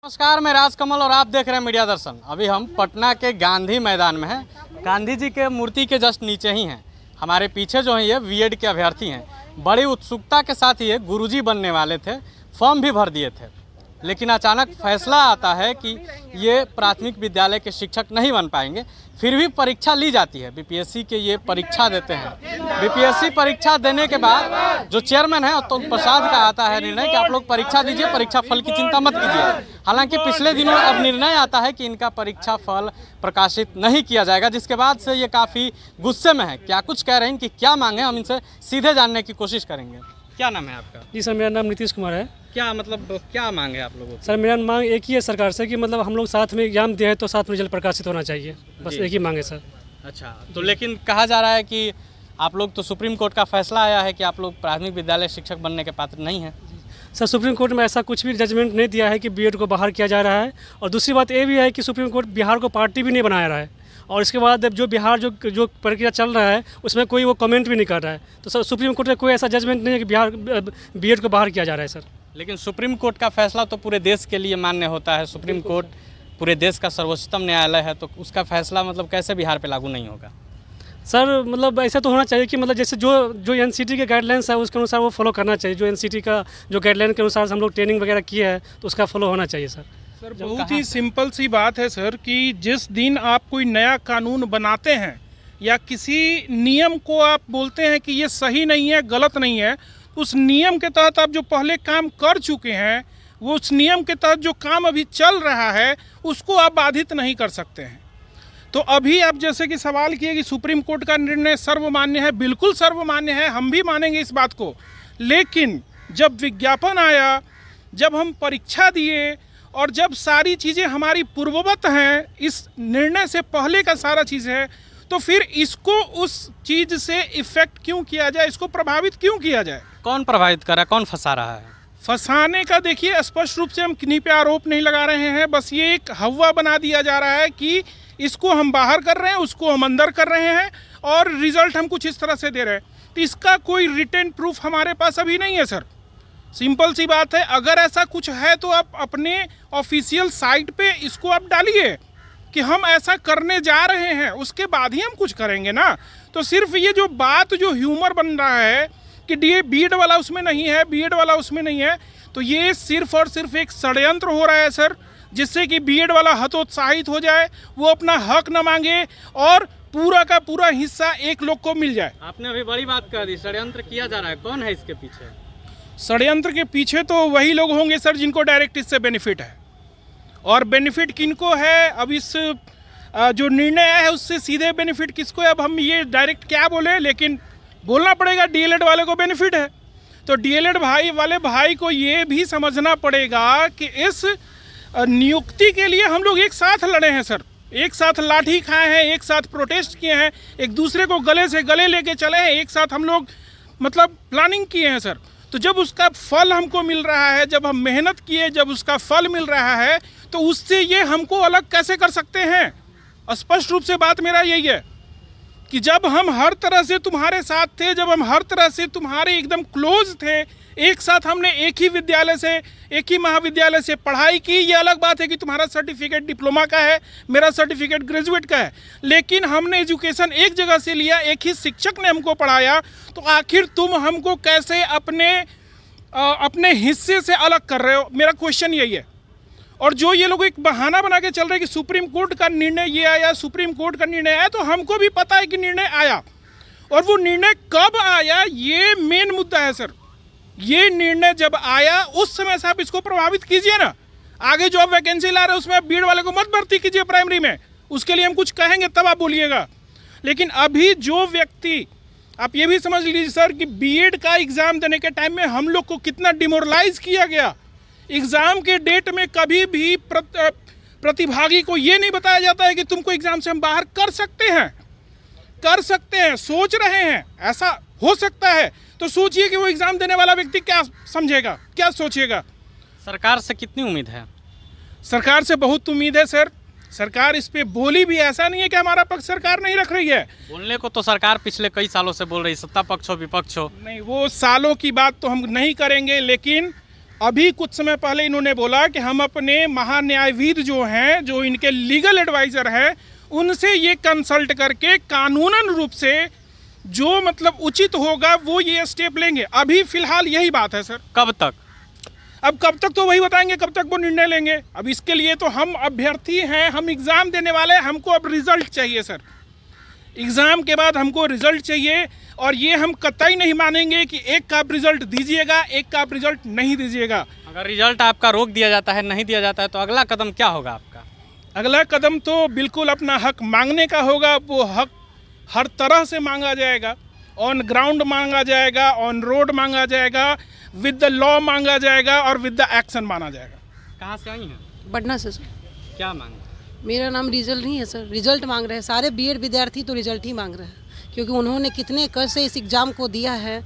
नमस्कार, मैं राजकमल और आप देख रहे हैं मीडिया दर्शन। अभी हम पटना के गांधी मैदान में हैं। गांधी जी के मूर्ति के जस्ट नीचे ही हैं। हमारे पीछे जो है ये बीएड के अभ्यर्थी हैं। बड़ी उत्सुकता के साथ ये गुरुजी बनने वाले थे, फॉर्म भी भर दिए थे, लेकिन अचानक फैसला आता है कि ये प्राथमिक विद्यालय के शिक्षक नहीं बन पाएंगे। फिर भी परीक्षा ली जाती है, बीपीएससी के ये परीक्षा देते हैं। बीपीएससी परीक्षा देने के बाद जो चेयरमैन है अतुल प्रसाद का आता है निर्णय कि आप लोग परीक्षा दीजिए, परीक्षा फल की चिंता मत कीजिए। हालांकि पिछले दिनों अब निर्णय आता है कि इनका परीक्षा फल प्रकाशित नहीं किया जाएगा, जिसके बाद से ये काफ़ी गुस्से में है। क्या कुछ कह रहे हैं, कि क्या मांगे, हम इनसे सीधे जानने की कोशिश करेंगे। क्या नाम है आपका? जी सर, मेरा नाम नीतीश कुमार है। क्या मतलब क्या मांगे आप लोगों को? सर मेरा मांग एक ही है सरकार से कि मतलब हम लोग साथ में एग्जाम दिए हैं तो साथ में रिजल्ट प्रकाशित होना चाहिए, बस एक ही मांग है सर। अच्छा, तो लेकिन कहा जा रहा है कि आप लोग तो सुप्रीम कोर्ट का फैसला आया है कि आप लोग प्राथमिक विद्यालय शिक्षक बनने के पात्र नहीं हैं। सर सुप्रीम कोर्ट में ऐसा कुछ भी जजमेंट नहीं दिया है कि बीएड को बाहर किया जा रहा है। और दूसरी बात ये भी है कि सुप्रीम कोर्ट बिहार को पार्टी भी नहीं बना रहा है। और इसके बाद जो बिहार जो प्रक्रिया चल रहा है उसमें कोई वो कमेंट भी नहीं कर रहा है। तो सर सुप्रीम कोर्ट में कोई ऐसा जजमेंट नहीं है कि बिहार बीएड को बाहर किया जा रहा है सर। लेकिन सुप्रीम कोर्ट का फैसला तो पूरे देश के लिए मान्य होता है। सुप्रीम कोर्ट पूरे देश का सर्वोच्चतम न्यायालय है, तो उसका फैसला मतलब कैसे बिहार पे लागू नहीं होगा? सर मतलब ऐसा तो होना चाहिए कि मतलब जैसे जो एनसीटी के गाइडलाइंस है उसके अनुसार वो फॉलो करना चाहिए। जो एनसीटी का जो गाइडलाइन के अनुसार हम लोग ट्रेनिंग वगैरह किए हैं तो उसका फॉलो होना चाहिए सर। सर बहुत ही सिंपल सी बात है सर कि जिस दिन आप कोई नया कानून बनाते हैं या किसी नियम को आप बोलते हैं कि ये सही नहीं है, गलत नहीं है, उस नियम के तहत आप जो पहले काम कर चुके हैं वो उस नियम के तहत जो काम अभी चल रहा है उसको आप बाधित नहीं कर सकते हैं। तो अभी आप जैसे कि सवाल किए कि सुप्रीम कोर्ट का निर्णय सर्वमान्य है, बिल्कुल सर्वमान्य है, हम भी मानेंगे इस बात को। लेकिन जब विज्ञापन आया, जब हम परीक्षा दिए और जब सारी चीज़ें हमारी पूर्ववत हैं, इस निर्णय से पहले का सारा चीज़ है, तो फिर इसको उस चीज़ से इफ़ेक्ट क्यों किया जाए, इसको प्रभावित क्यों किया जाए? कौन प्रभावित कर रहा है, कौन फंसा रहा है? फंसाने का देखिए स्पष्ट रूप से हम किन्हीं पे आरोप नहीं लगा रहे हैं, बस ये एक हवा बना दिया जा रहा है कि इसको हम बाहर कर रहे हैं, उसको हम अंदर कर रहे हैं और रिजल्ट हम कुछ इस तरह से दे रहे हैं। तो इसका कोई रिटन प्रूफ हमारे पास अभी नहीं है सर। सिंपल सी बात है, अगर ऐसा कुछ है तो आप अपने ऑफिशियल साइट पे इसको आप डालिए कि हम ऐसा करने जा रहे हैं, उसके बाद ही हम कुछ करेंगे ना। तो सिर्फ ये जो बात जो ह्यूमर बन रहा है कि बीएड वाला उसमें नहीं है, बीएड वाला उसमें नहीं है, तो ये सिर्फ और सिर्फ एक षड्यंत्र हो रहा है सर, जिससे कि बीएड वाला हतोत्साहित हो जाए, वो अपना हक न मांगे और पूरा का पूरा हिस्सा एक लोग को मिल जाए। आपने अभी बड़ी बात कर दी, षड्यंत्र किया जा रहा है। कौन है इसके पीछे? षड्यंत्र के पीछे तो वही लोग होंगे सर जिनको डायरेक्ट इससे बेनिफिट है। और बेनिफिट किनको है, अब इस जो निर्णय है उससे सीधे बेनिफिट किसको है, अब हम ये डायरेक्ट क्या बोले, लेकिन बोलना पड़ेगा डीएलएड वाले को बेनिफिट है। तो डीएलएड भाई को ये भी समझना पड़ेगा कि इस नियुक्ति के लिए हम लोग एक साथ लड़े हैं सर, एक साथ लाठी खाए हैं, एक साथ प्रोटेस्ट किए हैं, एक दूसरे को गले से गले लेके चले हैं, एक साथ हम लोग मतलब प्लानिंग किए हैं सर। तो जब उसका फल हमको मिल रहा है, जब हम मेहनत किए, जब उसका फल मिल रहा है, तो उससे ये हमको अलग कैसे कर सकते हैं? स्पष्ट रूप से बात मेरा यही है कि जब हम हर तरह से तुम्हारे साथ थे, जब हम हर तरह से तुम्हारे एकदम क्लोज थे, एक साथ हमने एक ही विद्यालय से, एक ही महाविद्यालय से पढ़ाई की, ये अलग बात है कि तुम्हारा सर्टिफिकेट डिप्लोमा का है, मेरा सर्टिफिकेट ग्रेजुएट का है, लेकिन हमने एजुकेशन एक जगह से लिया, एक ही शिक्षक ने हमको पढ़ाया, तो आखिर तुम हमको कैसे अपने हिस्से से अलग कर रहे हो? मेरा क्वेश्चन यही है। और जो ये लोग एक बहाना बना के चल रहे हैं कि सुप्रीम कोर्ट का निर्णय ये आया, सुप्रीम कोर्ट का निर्णय आया, तो हमको भी पता है कि निर्णय आया, और वो निर्णय कब आया ये मेन मुद्दा है सर। ये निर्णय जब आया उस समय से आप इसको प्रभावित कीजिए ना। आगे जो आप वैकेंसी ला रहे हैं उसमें आप बीएड वाले को मत भर्ती कीजिए प्राइमरी में, उसके लिए हम कुछ कहेंगे तब आप बोलिएगा। लेकिन अभी जो व्यक्ति, आप ये भी समझ लीजिए सर कि बीएड का एग्ज़ाम देने के टाइम में हम लोग को कितना डिमोरलाइज किया गया। एग्ज़ाम के डेट में कभी भी प्रतिभागी को ये नहीं बताया जाता है कि तुमको एग्ज़ाम से हम बाहर कर सकते हैं, सोच रहे हैं ऐसा हो सकता है, तो सोचिए कि वो एग्ज़ाम देने वाला व्यक्ति क्या समझेगा, क्या सोचेगा। सरकार से कितनी उम्मीद है? सरकार से बहुत उम्मीद है सर। सरकार इस पे बोली भी, ऐसा नहीं है कि हमारा पक्ष सरकार नहीं रख रही है। बोलने को तो सरकार पिछले कई सालों से बोल रही, सत्ता पक्ष हो विपक्ष हो। नहीं, वो सालों की बात तो हम नहीं करेंगे, लेकिन अभी कुछ समय पहले इन्होंने बोला कि हम अपने महान्यायविद जो हैं, जो इनके लीगल एडवाइज़र हैं, उनसे ये कंसल्ट करके कानूनन रूप से जो मतलब उचित होगा वो ये स्टेप लेंगे। अभी फ़िलहाल यही बात है सर। कब तक? अब कब तक तो वही बताएंगे, कब तक वो निर्णय लेंगे। अब इसके लिए तो हम अभ्यर्थी हैं, हम एग्ज़ाम देने वाले हैं, हमको अब रिज़ल्ट चाहिए सर। एग्ज़ाम के बाद हमको रिज़ल्ट चाहिए, और ये हम कतई नहीं मानेंगे कि एक का आप रिज़ल्ट दीजिएगा, एक का आप रिज़ल्ट नहीं दीजिएगा। अगर रिजल्ट आपका रोक दिया जाता है, नहीं दिया जाता है, तो अगला कदम क्या होगा आपका? अगला कदम तो बिल्कुल अपना हक मांगने का होगा। वो हक हर तरह से मांगा जाएगा, ऑन ग्राउंड मांगा जाएगा, ऑन रोड मांगा जाएगा, विद द लॉ मांगा जाएगा और विद द एक्शन माना जाएगा। कहाँ से आई हैं? पटना से सर। क्या मांग? मेरा नाम रिजल्ट नहीं है सर, रिजल्ट मांग रहे हैं सारे बीएड विद्यार्थी, तो रिजल्ट ही मांग रहे हैं, क्योंकि उन्होंने कितने कष्ट से इस एग्ज़ाम को दिया है।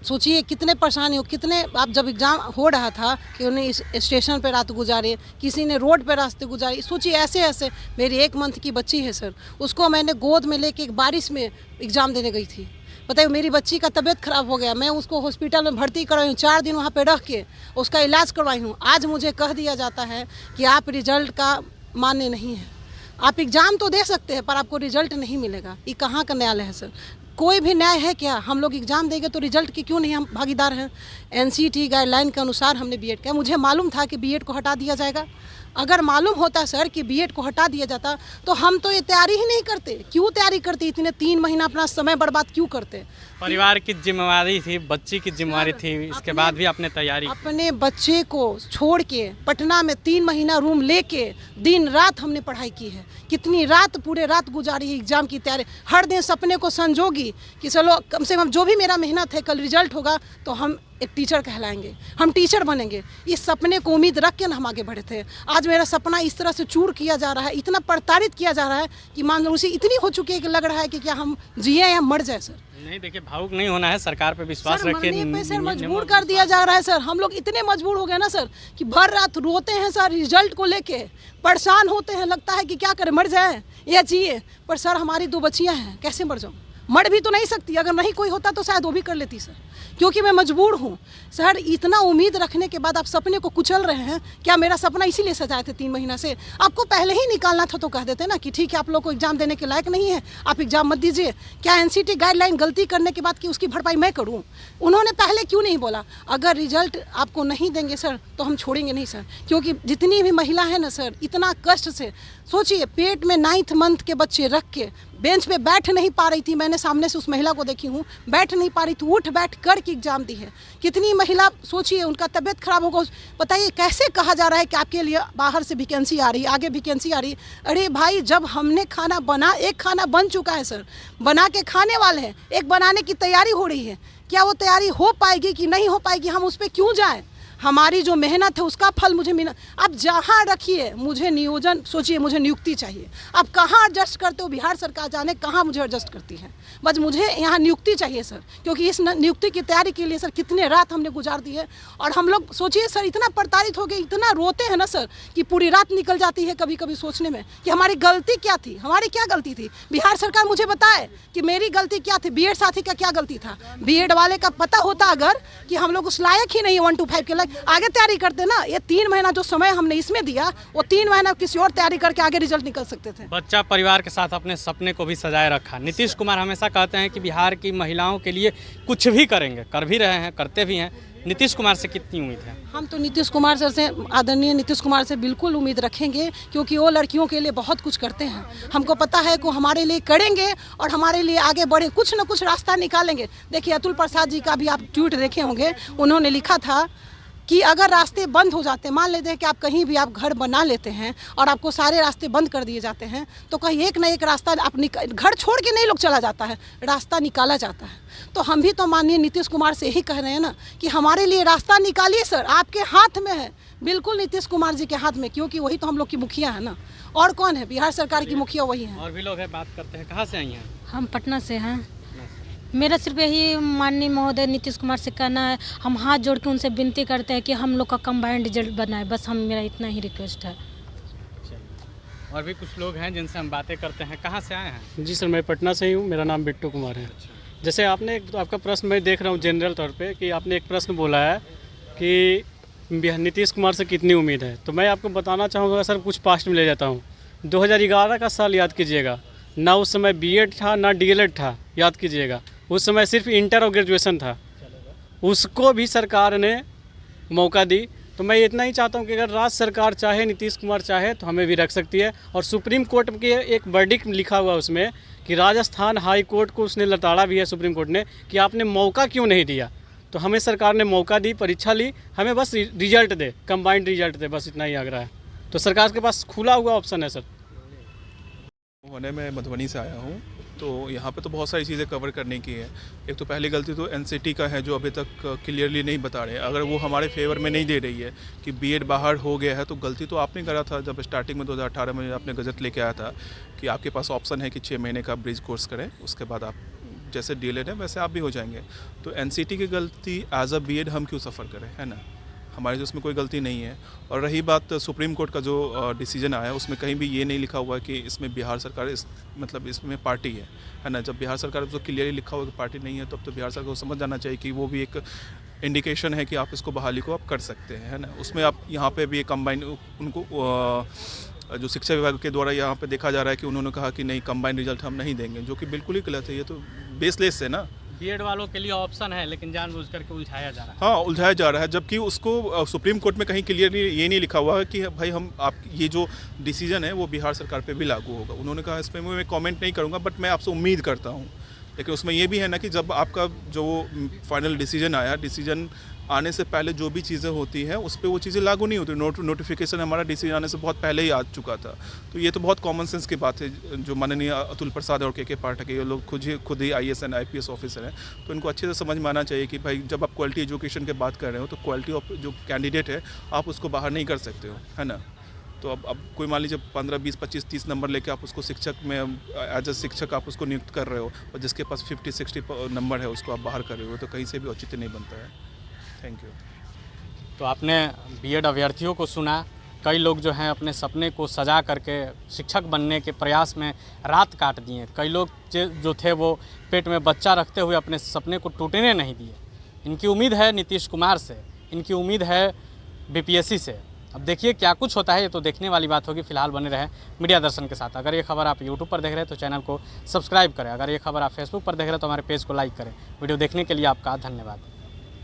सोचिए कितने परेशानी हो, कितने आप जब एग्ज़ाम हो रहा था कि उन्हें इस स्टेशन पर रात गुजारे, किसी ने रोड पर रास्ते गुजारे। सोचिए ऐसे ऐसे। मेरी 1 मंथ की बच्ची है सर, उसको मैंने गोद में लेके एक बारिश में एग्ज़ाम देने गई थी। बताइए, मेरी बच्ची का तबीयत ख़राब हो गया, मैं उसको हॉस्पिटल में भर्ती करवाई हूँ, 4 दिन वहाँ पे रख के उसका इलाज करवाई हूँ। आज मुझे कह दिया जाता है कि आप रिजल्ट का मान्य नहीं है। आप एग्ज़ाम तो दे सकते हैं पर आपको रिजल्ट नहीं मिलेगा। ये कहाँ का न्यायालय है सर? कोई भी न्याय है क्या? हम लोग एग्ज़ाम देंगे तो रिजल्ट की क्यों नहीं हम भागीदार हैं? एनसीटी गाइडलाइन के अनुसार हमने बीएड किया। मुझे मालूम था कि बीएड को हटा दिया जाएगा। अगर मालूम होता सर कि बीएड को हटा दिया जाता तो हम तो ये तैयारी ही नहीं करते। क्यों तैयारी करते? इतने 3 महीना अपना समय बर्बाद क्यों करते? परिवार की जिम्मेवारी थी, बच्ची की जिम्मेवारी थी, इसके बाद भी आपने तैयारी। अपने बच्चे को छोड़ के पटना में 3 महीना रूम लेके दिन रात हमने पढ़ाई की है। कितनी रात, पूरे रात गुजारी है एग्ज़ाम की तैयारी। हर दिन सपने को संजोगी कि चलो कम से कम जो भी मेरा मेहनत है, कल रिजल्ट होगा तो हम एक टीचर कहलाएंगे, हम टीचर बनेंगे। इस सपने को उम्मीद रख के ना हम आगे बढ़े थे। आज मेरा सपना इस तरह से चूर किया जा रहा है, इतना प्रताड़ित किया जा रहा है कि मानसून इतनी हो चुकी है कि लग रहा है कि क्या हम जिए या मर जाए सर। नहीं, देखिए भावुक नहीं होना है, सरकार पे विश्वास रखिए। सर मजबूर कर दिया जा रहा है सर। हम लोग इतने मजबूर हो गए ना सर कि भर रात रोते हैं सर, रिजल्ट को लेके परेशान होते हैं। लगता है कि क्या करें, मर जाए या जिए। पर सर हमारी 2 बच्चियाँ हैं, कैसे मर जाऊँ? मर भी तो नहीं सकती। अगर नहीं कोई होता तो शायद वो भी कर लेती सर, क्योंकि मैं मजबूर हूँ सर। इतना उम्मीद रखने के बाद आप सपने को कुचल रहे हैं। क्या मेरा सपना इसीलिए सजाए थे 3 महीना से? आपको पहले ही निकालना था तो कह देते ना कि ठीक है, आप लोग को एग्ज़ाम देने के लायक नहीं है, आप एग्ज़ाम मत दीजिए। क्या एनसीटी गाइडलाइन गलती करने के बाद कि उसकी भरपाई मैं करूँ? उन्होंने पहले क्यों नहीं बोला? अगर रिजल्ट आपको नहीं देंगे सर तो हम छोड़ेंगे नहीं सर, क्योंकि जितनी भी महिला है ना सर, इतना कष्ट से सोचिए, पेट में 9th मंथ के बच्चे रख के बेंच पे बैठ नहीं पा रही थी। मैंने सामने से उस महिला को देखी हूँ, बैठ नहीं पा रही थी, उठ बैठ कर के एग्ज़ाम दी है। कितनी महिला, सोचिए उनका तबीयत खराब होगा। बताइए कैसे कहा जा रहा है कि आपके लिए बाहर से वैकेंसी आ रही, आगे वैकेंसी आ रही। अरे भाई, जब हमने खाना बना, एक खाना बन चुका है सर, बना के खाने वाले हैं, एक बनाने की तैयारी हो रही है। क्या वो तैयारी हो पाएगी कि नहीं हो पाएगी? हम उस पर क्यों जाएँ? हमारी जो मेहनत है उसका फल मुझे मिला। आप जहाँ रखिए, मुझे नियोजन, सोचिए मुझे नियुक्ति चाहिए। आप कहाँ एडजस्ट करते हो? बिहार सरकार जाने कहाँ मुझे एडजस्ट करती है। बस मुझे यहाँ नियुक्ति चाहिए सर, क्योंकि इस नियुक्ति की तैयारी के लिए सर कितने रात हमने गुजार दी है। और हम लोग सोचिए सर, इतना प्रताड़ित हो गए, इतना रोते हैं ना सर कि पूरी रात निकल जाती है कभी कभी सोचने में कि हमारी गलती क्या थी, हमारी क्या गलती थी। बिहार सरकार मुझे बताए कि मेरी गलती क्या थी, बीएड साथी का क्या गलती था। बीएड वाले का पता होता अगर कि हम लोग उस लायक ही नहीं 1 to 5 के लायक, आगे तैयारी करते ना। ये 3 महीना जो समय हमने इसमें दिया, वो 3 महीना किसी और तैयारी करके आगे रिजल्ट निकल सकते थे। बच्चा परिवार के साथ अपने सपने को भी सजाए रखा। नीतीश कुमार हमेशा कहते हैं कि बिहार की महिलाओं के लिए कुछ भी करेंगे, कर भी रहे हैं, करते भी हैं। नीतीश कुमार से कितनी उम्मीद है? हम तो नीतीश कुमार सर से, आदरणीय नीतीश कुमार से बिल्कुल उम्मीद रखेंगे, क्योंकि वो लड़कियों के लिए बहुत कुछ करते हैं। हमको पता है कि हमारे लिए करेंगे और हमारे लिए आगे बढ़े, कुछ न कुछ रास्ता निकालेंगे। देखिए अतुल प्रसाद जी का भी आप ट्वीट देखे होंगे, उन्होंने लिखा था कि अगर रास्ते बंद हो जाते, मान लेते हैं कि आप कहीं भी आप घर बना लेते हैं और आपको सारे रास्ते बंद कर दिए जाते हैं, तो कहीं एक ना एक रास्ता आप घर छोड़ के नहीं लोग चला जाता है, रास्ता निकाला जाता है। तो हम भी तो माननीय नीतीश कुमार से ही कह रहे हैं ना कि हमारे लिए रास्ता निकालिए सर, आपके हाथ में है, बिल्कुल नीतीश कुमार जी के हाथ में, क्योंकि वही तो हम लोग की मुखिया है ना। और कौन है? बिहार सरकार की मुखिया वही है। और भी लोग हैं, बात करते हैं। कहाँ से आई हैं? हम पटना से हैं। मेरा सिर्फ यही माननीय महोदय नीतीश कुमार से कहना है, हम हाथ जोड़ के उनसे विनती करते हैं कि हम लोग का कंबाइंड रिजल्ट बनाए, बस हम, मेरा इतना ही रिक्वेस्ट है। और भी कुछ लोग हैं जिनसे हम बातें करते हैं। कहाँ से आए हैं? जी सर, मैं पटना से ही हूँ, मेरा नाम बिट्टू कुमार है। जैसे आपने आपका प्रश्न मैं देख रहा हूँ जनरल तौर पे कि आपने एक प्रश्न बोला है कि नीतीश कुमार से कितनी उम्मीद है, तो मैं आपको बताना चाहूँगा सर, कुछ पास्ट में ले जाता हूँ। 2011 का साल याद कीजिएगा, ना उस समय बीएड था ना डीएलएड था, याद कीजिएगा। उस समय सिर्फ इंटर और ग्रेजुएशन था, उसको भी सरकार ने मौका दी। तो मैं इतना ही चाहता हूँ कि अगर राज्य सरकार चाहे, नीतीश कुमार चाहे, तो हमें भी रख सकती है। और सुप्रीम कोर्ट के एक वर्डिक्ट लिखा हुआ उसमें कि राजस्थान हाई कोर्ट को उसने लताड़ा भी है सुप्रीम कोर्ट ने कि आपने मौका क्यों नहीं दिया। तो हमें सरकार ने मौका दी, परीक्षा ली, हमें बस रिजल्ट दे, कंबाइंड रिजल्ट दे, बस इतना ही आग्रह है। तो सरकार के पास खुला हुआ ऑप्शन है सर। होने मैं मधुबनी से आया हूँ, तो यहाँ पे तो बहुत सारी चीज़ें कवर करने की है। एक तो पहली गलती तो एनसीटी का है, जो अभी तक क्लियरली नहीं बता रहे हैं। अगर वो हमारे फेवर में नहीं दे रही है कि बीएड बाहर हो गया है, तो गलती तो आपने करा था जब स्टार्टिंग में 2018 में आपने गजट लेके आया था कि आपके पास ऑप्शन है कि 6 महीने का ब्रिज कोर्स करें, उसके बाद आप जैसे डीएलएड है वैसे आप भी हो जाएंगे। तो एनसीटी की गलती एज अ बीएड हम क्यों सफ़र करें, है ना। हमारी तो उसमें कोई गलती नहीं है। और रही बात सुप्रीम कोर्ट का जो डिसीजन आया, उसमें कहीं भी ये नहीं लिखा हुआ कि इसमें बिहार सरकार मतलब इसमें पार्टी है ना। जब बिहार सरकार तो क्लियरली लिखा हुआ कि पार्टी नहीं है, तब तो बिहार सरकार को समझ जाना चाहिए कि वो भी एक इंडिकेशन है कि आप इसको बहाली को आप कर सकते हैं, है ना। उसमें आप यहाँ पे भी कंबाइन उनको जो शिक्षा विभाग के द्वारा यहाँ पे देखा जा रहा है कि उन्होंने कहा कि नहीं, कंबाइंड रिजल्ट हम नहीं देंगे, जो कि बिल्कुल ही गलत है। ये तो बेसलेस है ना। बीएड वालों के लिए ऑप्शन है, लेकिन जानबूझ करके उलझाया जा रहा है। हाँ, उलझाया जा रहा है, जबकि उसको सुप्रीम कोर्ट में कहीं क्लियरली ये नहीं लिखा हुआ है कि भाई हम आप ये जो डिसीजन है वो बिहार सरकार पे भी लागू होगा। उन्होंने कहा, इस पर मैं कमेंट नहीं करूँगा, बट मैं आपसे उम्मीद करता हूँ। लेकिन उसमें ये भी है ना कि जब आपका जो फाइनल डिसीजन आया, डिसीजन आने से पहले जो भी चीज़ें होती हैं उस पर वो चीज़ें लागू नहीं होती। नोटिफिकेशन हमारा डिसीजन आने से बहुत पहले ही आ चुका था। तो ये तो बहुत कॉमन सेंस की बात है। जो माननीय अतुल प्रसाद और के पाठक है, ये लोग खुद ही IAS एंड IPS ऑफिसर हैं, तो इनको अच्छे से समझ में आना चाहिए कि भाई जब आप क्वालिटी एजुकेशन की बात कर रहे हो, तो क्वालिटी ऑफ जो कैंडिडेट है आप उसको बाहर नहीं कर सकते हो, है ना। तो अब कोई मान लीजिए 15, 20, 25, 30 नंबर लेके आप उसको शिक्षक में एज अ शिक्षक आप उसको नियुक्त कर रहे हो, और जिसके पास 50, 60 नंबर है उसको आप बाहर कर रहे हो, तो कहीं से भी औचित्य नहीं बनता है। Thank you. तो आपने बीएड अभ्यर्थियों को सुना। कई लोग जो हैं अपने सपने को सजा करके शिक्षक बनने के प्रयास में रात काट दिए। कई लोग जो थे वो पेट में बच्चा रखते हुए अपने सपने को टूटने नहीं दिए। इनकी उम्मीद है नीतीश कुमार से, इनकी उम्मीद है BPSC से। अब देखिए क्या कुछ होता है, ये तो देखने वाली बात होगी। फिलहाल बने रहे मीडिया दर्शन के साथ। अगर ये खबर आप YouTube पर देख रहे हैं तो चैनल को सब्सक्राइब करें। अगर ये खबर आप Facebook पर देख रहे हैं तो हमारे पेज को लाइक करें। वीडियो देखने के लिए आपका धन्यवाद।